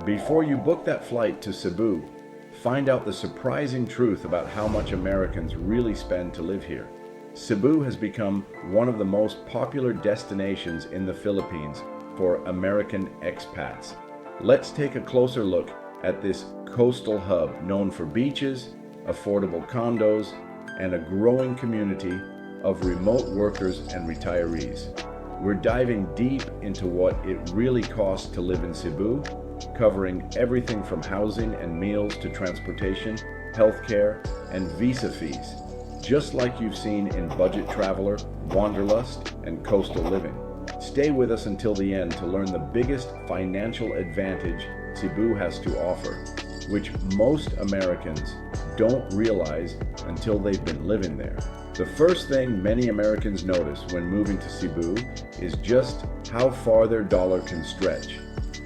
Before you book that flight to Cebu, find out the surprising truth about how much Americans really spend to live here. Cebu has become one of the most popular destinations in the Philippines for American expats. Let's take a closer look at this coastal hub known for beaches, affordable condos, and a growing community of remote workers and retirees. We're diving deep into what it really costs to live in Cebu, covering everything from housing and meals to transportation, healthcare, and visa fees, just like you've seen in Budget Traveler, Wanderlust, and Coastal Living. Stay with us until the end to learn the biggest financial advantage Cebu has to offer, which most Americans don't realize until they've been living there. The first thing many Americans notice when moving to Cebu is just how far their dollar can stretch.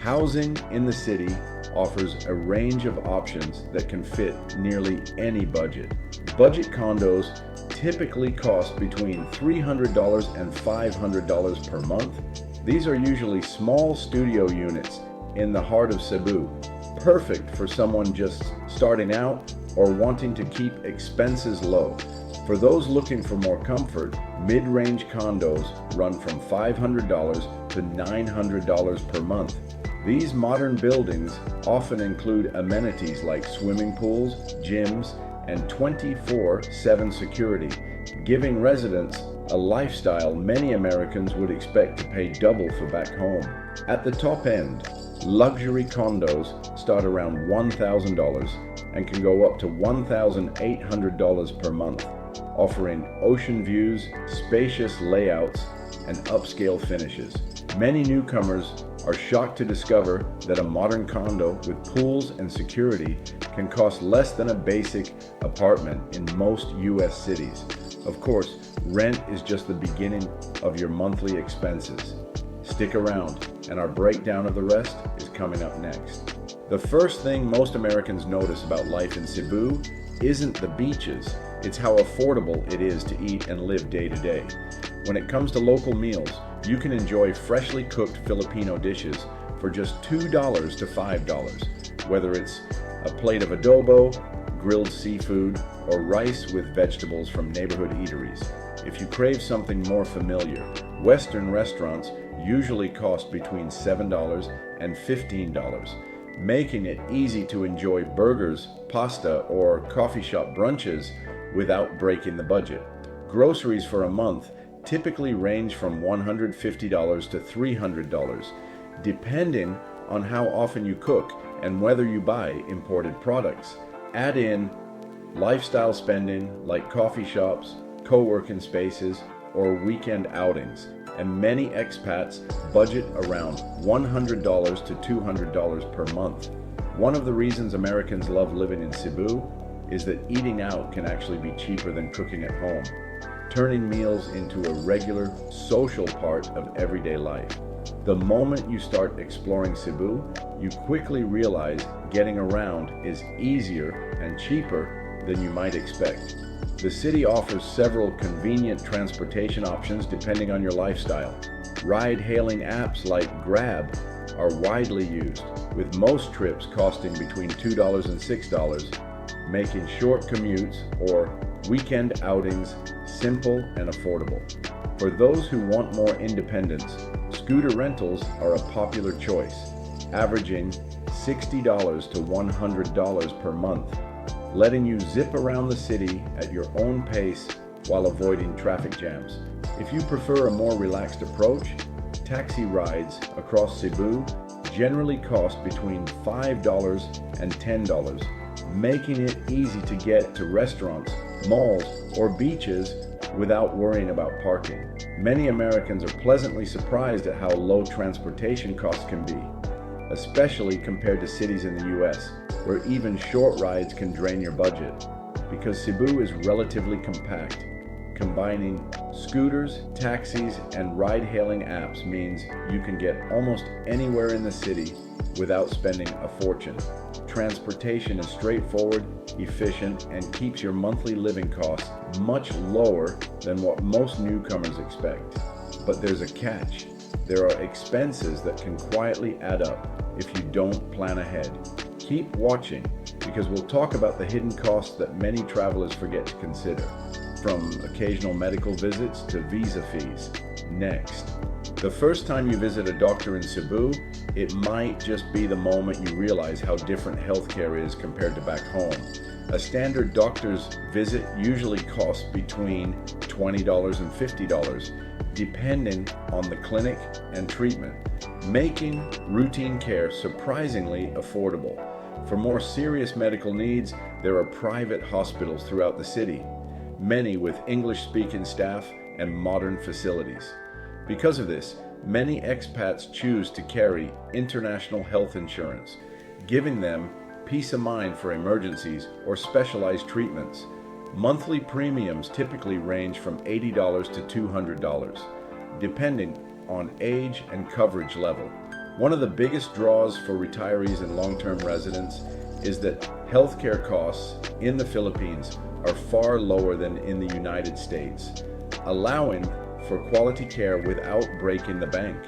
Housing in the city offers a range of options that can fit nearly any budget. Budget condos typically cost between $300 and $500 per month. These are usually small studio units in the heart of Cebu, perfect for someone just starting out or wanting to keep expenses low. For those looking for more comfort, mid-range condos run from $500 to $900 per month. These modern buildings often include amenities like swimming pools, gyms, and 24/7 security, giving residents a lifestyle many Americans would expect to pay double for back home. At the top end, luxury condos start around $1,000 and can go up to $1,800 per month, offering ocean views, spacious layouts, and upscale finishes. Many newcomers are shocked to discover that a modern condo with pools and security can cost less than a basic apartment in most US cities. Of course, rent is just the beginning of your monthly expenses. Stick around, and our breakdown of the rest is coming up next. The first thing most Americans notice about life in Cebu isn't the beaches, it's how affordable it is to eat and live day to day. When it comes to local meals, you can enjoy freshly cooked Filipino dishes for just $2 to $5, whether it's a plate of adobo, grilled seafood, or rice with vegetables from neighborhood eateries. If you crave something more familiar, Western restaurants usually cost between $7 and $15, making it easy to enjoy burgers, pasta, or coffee shop brunches without breaking the budget. Groceries for a month typically range from $150 to $300, depending on how often you cook and whether you buy imported products. Add in lifestyle spending like coffee shops, co-working spaces, or weekend outings, and many expats budget around $100 to $200 per month. One of the reasons Americans love living in Cebu is that eating out can actually be cheaper than cooking at home, turning meals into a regular social part of everyday life. The moment you start exploring Cebu, you quickly realize getting around is easier and cheaper than you might expect. The city offers several convenient transportation options depending on your lifestyle. Ride-hailing apps like Grab are widely used, with most trips costing between $2 and $6, making short commutes or weekend outings simple and affordable. For those who want more independence, scooter rentals are a popular choice, averaging $60 to $100 per month, letting you zip around the city at your own pace while avoiding traffic jams. If you prefer a more relaxed approach, taxi rides across Cebu generally cost between $5 and $10, making it easy to get to restaurants, malls, or beaches without worrying about parking. Many Americans are pleasantly surprised at how low transportation costs can be, especially compared to cities in the US, where even short rides can drain your budget. Because Cebu is relatively compact, combining scooters, taxis, and ride-hailing apps means you can get almost anywhere in the city without spending a fortune. Transportation is straightforward, efficient, and keeps your monthly living costs much lower than what most newcomers expect. But there's a catch. There are expenses that can quietly add up, if you don't plan ahead. Keep watching, because we'll talk about the hidden costs that many travelers forget to consider, from occasional medical visits to visa fees. Next. The first time you visit a doctor in Cebu, it might just be the moment you realize how different healthcare is compared to back home. A standard doctor's visit usually costs between $20 and $50, depending on the clinic and treatment, making routine care surprisingly affordable. For more serious medical needs, there are private hospitals throughout the city, many with English-speaking staff and modern facilities. Because of this, many expats choose to carry international health insurance, giving them peace of mind for emergencies or specialized treatments. Monthly premiums typically range from $80 to $200, depending on age and coverage level. One of the biggest draws for retirees and long-term residents is that healthcare costs in the Philippines are far lower than in the United States, allowing for quality care without breaking the bank.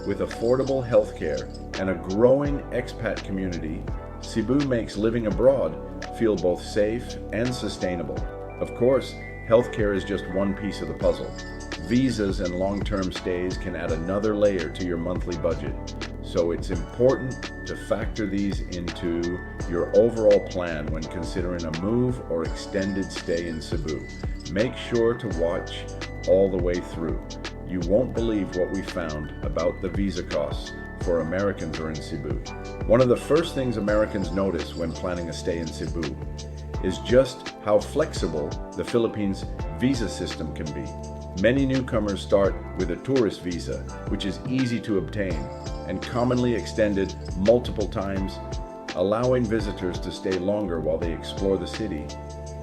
With affordable healthcare and a growing expat community, Cebu makes living abroad feel both safe and sustainable. Of course, healthcare is just one piece of the puzzle. Visas and long-term stays can add another layer to your monthly budget, so it's important to factor these into your overall plan when considering a move or extended stay in Cebu. Make sure to watch all the way through. You won't believe what we found about the visa costs for Americans who are in Cebu. One of the first things Americans notice when planning a stay in Cebu is just how flexible the Philippines visa system can be. Many newcomers start with a tourist visa, which is easy to obtain and commonly extended multiple times, allowing visitors to stay longer while they explore the city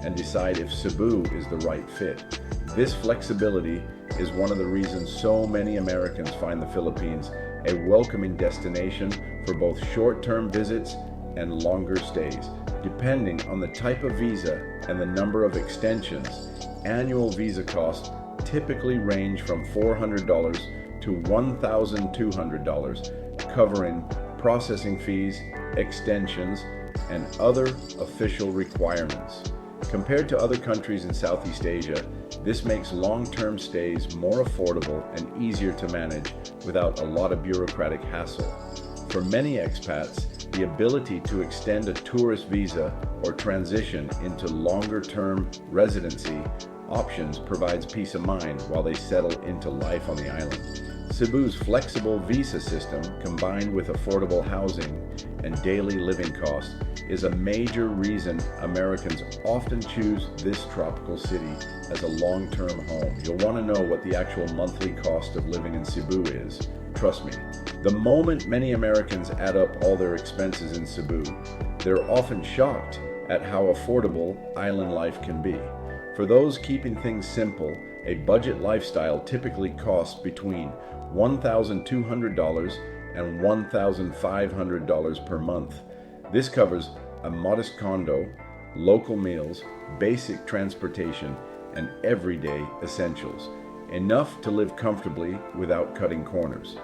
and decide if Cebu is the right fit. This flexibility is one of the reasons so many Americans find the Philippines a welcoming destination for both short-term visits and longer stays. Depending on the type of visa and the number of extensions, annual visa costs typically range from $400 to $1,200, covering processing fees, extensions, and other official requirements. Compared to other countries in Southeast Asia, this makes long-term stays more affordable and easier to manage without a lot of bureaucratic hassle. For many expats, the ability to extend a tourist visa or transition into longer-term residency options provides peace of mind while they settle into life on the island. Cebu's flexible visa system, combined with affordable housing and daily living costs, is a major reason Americans often choose this tropical city as a long-term home. You'll want to know what the actual monthly cost of living in Cebu is. Trust me. The moment many Americans add up all their expenses in Cebu, they're often shocked at how affordable island life can be. For those keeping things simple, a budget lifestyle typically costs between $1,200 and $1,500 per month. This covers a modest condo, local meals, basic transportation, and everyday essentials, enough to live comfortably without cutting corners.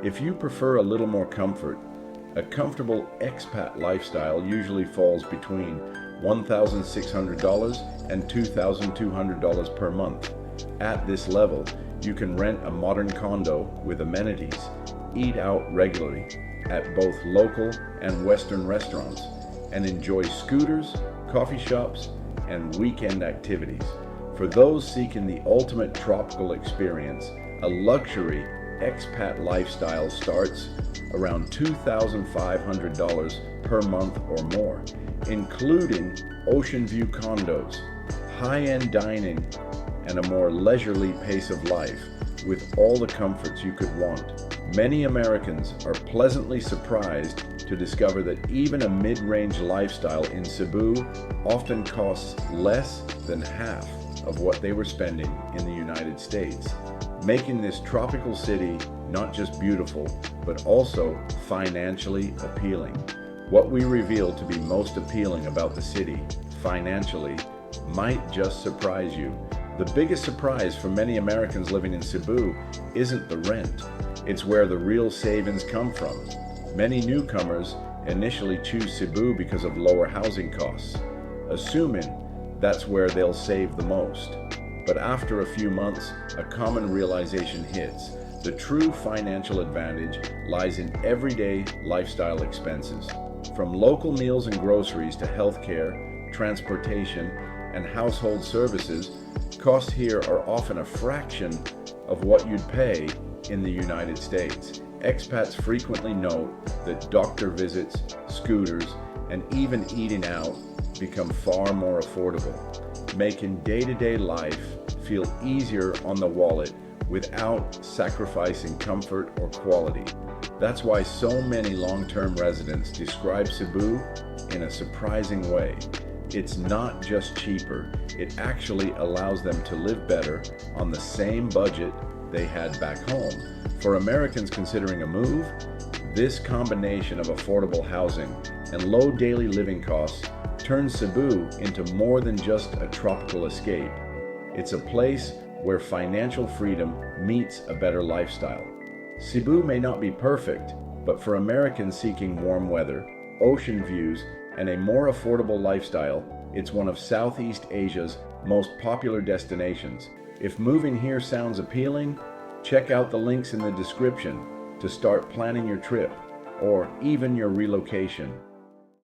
If you prefer a little more comfort, a comfortable expat lifestyle usually falls between $1,600 and $2,200 per month. At this level, you can rent a modern condo with amenities, eat out regularly at both local and Western restaurants, and enjoy scooters, coffee shops, and weekend activities. For those seeking the ultimate tropical experience, a luxury expat lifestyle starts around $2,500 per month or more, including ocean view condos, high-end dining, and a more leisurely pace of life with all the comforts you could want. Many Americans are pleasantly surprised to discover that even a mid-range lifestyle in Cebu often costs less than half of what they were spending in the United States, making this tropical city not just beautiful, but also financially appealing. What we reveal to be most appealing about the city financially might just surprise you. The biggest surprise for many Americans living in Cebu isn't the rent. It's where the real savings come from. Many newcomers initially choose Cebu because of lower housing costs, assuming that's where they'll save the most. But after a few months, a common realization hits. The true financial advantage lies in everyday lifestyle expenses. From local meals and groceries to healthcare, transportation, and household services, costs here are often a fraction of what you'd pay in the United States. Expats frequently note that doctor visits, scooters, and even eating out become far more affordable, making day-to-day life feel easier on the wallet without sacrificing comfort or quality. That's why so many long-term residents describe Cebu in a surprising way. It's not just cheaper, it actually allows them to live better on the same budget they had back home. For Americans considering a move, this combination of affordable housing and low daily living costs turns Cebu into more than just a tropical escape. It's a place where financial freedom meets a better lifestyle. Cebu may not be perfect, but for Americans seeking warm weather, ocean views, and a more affordable lifestyle, it's one of Southeast Asia's most popular destinations. If moving here sounds appealing, check out the links in the description to start planning your trip or even your relocation.